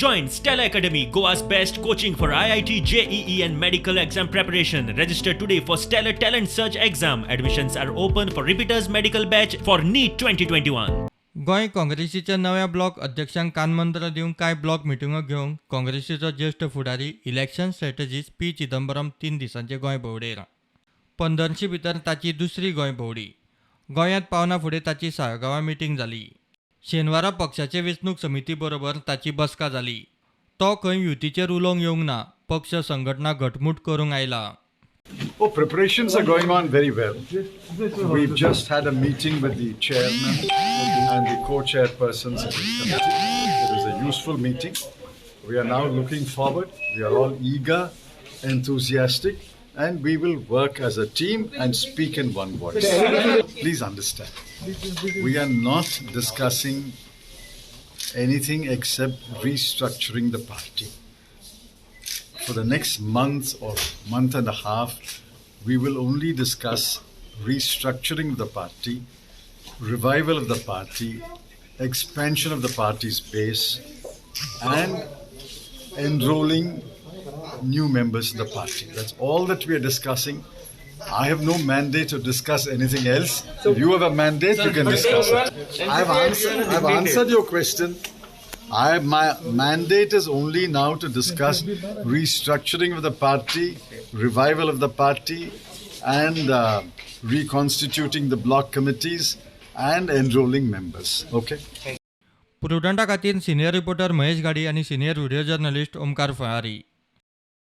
Join Stella Academy, Goa's best coaching for IIT, JEE and medical exam preparation. Register today for Stellar Talent Search exam. Admissions are open for repeaters medical batch for NEET 2021. Goa काँग्रेसीच्या नव्या block अध्यक्षांक कानमंत्र दिवंक काय block मिटिंगो घेवंक काँग्रेसीचो ज्येष्ठ फुडारी election strategist P. Chidambaram 3 दिसांचे गोंय भोंवडेर. 1500 भितर ताची दुसरी गोंय भोंवडी. गोंयांत पावना फुडें ताची साळगांवां मिटींग जाली. शेनवारा पक्षाचे वेंचणूक समिती बरोबर ताची बसका जाली. तो खंय युतीचेर उलोवंक येवंक ना. पक्ष संघटना घटमूट करूंक आयला. Oh, preparations are going on very well. We've just had a meeting with the chairman and the co-chairpersons of the committee. It was a useful meeting. We are now looking forward. We are all eager, enthusiastic, and we will work as a team and speak in one voice. Please understand, we are not discussing anything except restructuring the party. For the next month or month and a half, we will only discuss restructuring of the party, revival of the party, expansion of the party's base, and enrolling new members in the party. That's all that we are discussing. I have no mandate to discuss anything else. If you have a mandate, you can discuss it. I've answered your question. My mandate is only now to discuss restructuring of the party, revival of the party, and reconstituting the block committees and enrolling members. Okay? प्रुडंटा खातीर senior reporter Mahesh गाडी आनी senior video journalist Omkar Phalari.